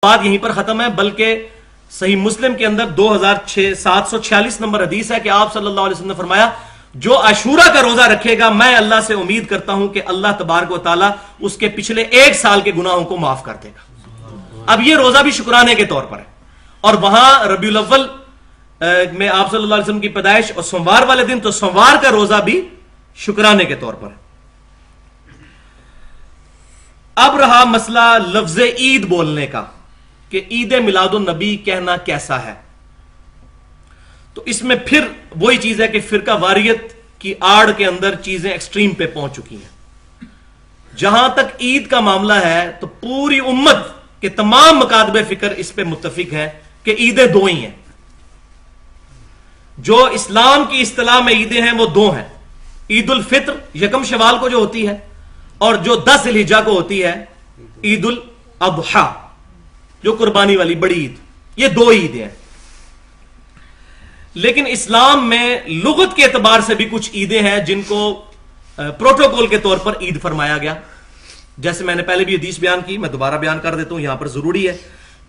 بات یہیں پر ختم ہے، بلکہ صحیح مسلم کے اندر 2746 نمبر حدیث ہے کہ آپ صلی اللہ علیہ وسلم نے فرمایا جو عاشورہ کا روزہ رکھے گا میں اللہ سے امید کرتا ہوں کہ اللہ تبارک و تعالیٰ اس کے پچھلے 1 سال کے گناہوں کو معاف کر دے گا۔ اب یہ روزہ بھی شکرانے کے طور پر ہے، اور وہاں ربیع الاول میں آپ صلی اللہ علیہ وسلم کی پیدائش اور سوموار والے دن، تو سوموار کا روزہ بھی شکرانے کے طور پر ہے۔ اب رہا مسئلہ لفظ عید بولنے کا کہ عید میلاد النبی کہنا کیسا ہے، تو اس میں پھر وہی چیز ہے کہ فرقہ واریت کی آڑ کے اندر چیزیں ایکسٹریم پہ پہنچ چکی ہیں۔ جہاں تک عید کا معاملہ ہے تو پوری امت کے تمام مکاتب فکر اس پہ متفق ہیں کہ عیدیں 2 ہی ہیں۔ جو اسلام کی اصطلاح میں عیدیں ہیں وہ 2 ہیں، عید الفطر 1 شوال کو جو ہوتی ہے، اور جو 10 ذی الحجہ کو ہوتی ہے عید الاضحیٰ جو قربانی والی بڑی عید۔ یہ 2 عیدیں ہیں، لیکن اسلام میں لغت کے اعتبار سے بھی کچھ عیدیں ہیں جن کو پروٹوکول کے طور پر عید فرمایا گیا۔ جیسے میں نے پہلے بھی حدیث بیان کی، میں دوبارہ بیان کر دیتا ہوں، یہاں پر ضروری ہے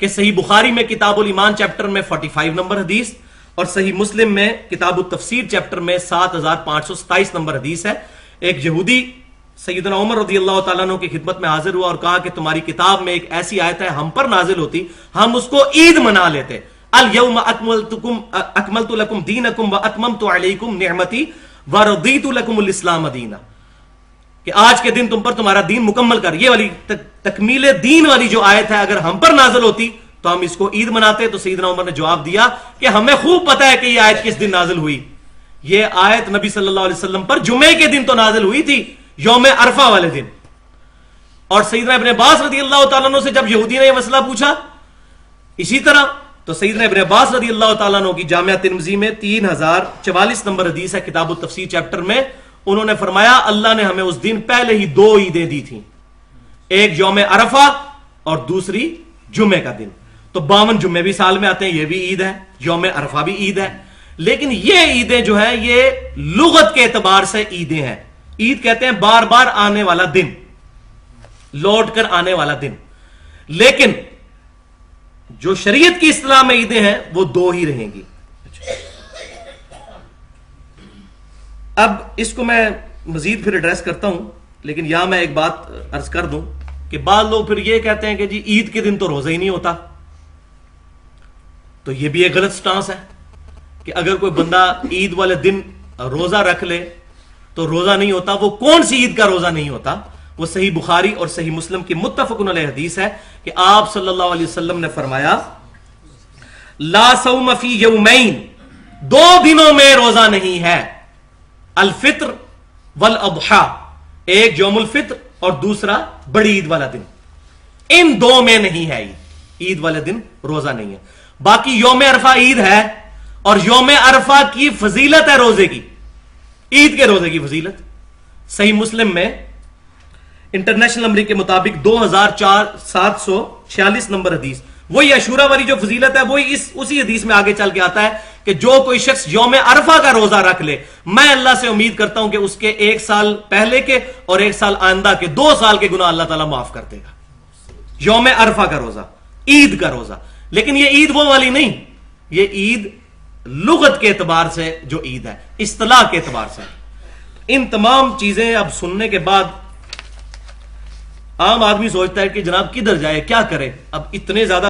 کہ صحیح بخاری میں کتاب الایمان چیپٹر میں 45 نمبر حدیث، اور صحیح مسلم میں کتاب التفسیر چیپٹر میں 7527 نمبر حدیث ہے۔ ایک یہودی سیدنا عمر رضی اللہ تعالیٰ عنہ کی خدمت میں حاضر ہوا اور کہا کہ تمہاری کتاب میں ایک ایسی آیت ہے، ہم پر نازل ہوتی ہم اس کو عید منا لیتے، اليوم اکملت لکم دینکم واتممت علیکم نعمتی ورضیت لکم الاسلام دینا، کہ آج کے دن تم پر تمہارا دین مکمل کر۔ یہ والی تکمیل دین والی جو آیت ہے اگر ہم پر نازل ہوتی تو ہم اس کو عید مناتے۔ تو سیدنا عمر نے جواب دیا کہ ہمیں خوب پتہ ہے کہ یہ آیت کس دن نازل ہوئی۔ یہ آیت نبی صلی اللہ علیہ وسلم پر جمعے کے دن تو نازل ہوئی تھی، یوم عرفہ والے دن۔ اور سیدنا ابن عباس رضی اللہ تعالیٰ عنہ سے جب یہودی نے یہ مسئلہ پوچھا اسی طرح، تو سیدنا ابن عباس رضی اللہ تعالیٰ عنہ کی جامعہ ترمذی میں 3044 نمبر حدیث ہے کتاب التفسیر چیپٹر میں، انہوں نے فرمایا اللہ نے ہمیں اس دن پہلے ہی 2 عیدیں دی تھیں، ایک یوم عرفہ اور دوسری جمعے کا دن۔ تو 52 جمعے بھی سال میں آتے ہیں، یہ بھی عید ہے، یوم عرفہ بھی عید ہے، لیکن یہ عیدیں جو ہے یہ لغت کے اعتبار سے عیدیں ہیں۔ عید کہتے ہیں بار بار آنے والا دن، لوٹ کر آنے والا دن، لیکن جو شریعت کی اصطلاح میں عیدیں ہیں وہ 2 ہی رہیں گی۔ اب اس کو میں مزید پھر ایڈریس کرتا ہوں، لیکن یہاں میں ایک بات عرض کر دوں کہ بعض لوگ پھر یہ کہتے ہیں کہ جی عید کے دن تو روزہ ہی نہیں ہوتا، تو یہ بھی ایک غلط سٹانس ہے کہ اگر کوئی بندہ عید والے دن روزہ رکھ لے تو روزہ نہیں ہوتا۔ وہ کون سی عید کا روزہ نہیں ہوتا؟ وہ صحیح بخاری اور صحیح مسلم کی متفقن علیہ حدیث ہے کہ آپ صلی اللہ علیہ وسلم نے فرمایا لا صوم فی یومین، 2 دنوں میں روزہ نہیں ہے، الفطر والاضحیٰ، ایک یوم الفطر اور دوسرا بڑی عید والا دن، ان 2 میں نہیں ہے عید والے دن روزہ نہیں ہے۔ باقی یوم عرفہ عید ہے، اور یوم عرفہ کی فضیلت ہے روزے کی، عید کے روزے کی فضیلت۔ صحیح مسلم میں انٹرنیشنل نمبر کے مطابق 2746 نمبر حدیث، وہی عاشورہ والی جو فضیلت ہے وہی اسی حدیث میں آگے چل کے آتا ہے کہ جو کوئی شخص یوم عرفہ کا روزہ رکھ لے میں اللہ سے امید کرتا ہوں کہ اس کے 1 سال پہلے کے اور 1 سال آئندہ کے 2 سال کے گناہ اللہ تعالیٰ معاف کر دے گا۔ یوم عرفہ کا روزہ، عید کا روزہ، لیکن یہ عید وہ والی نہیں، یہ عید لغت کے اعتبار سے جو عید ہے، اصطلاح کے اعتبار سے۔ ان تمام چیزیں اب سننے کے بعد عام آدمی سوچتا ہے کہ جناب کدھر جائے، کیا کرے؟ اب اتنے زیادہ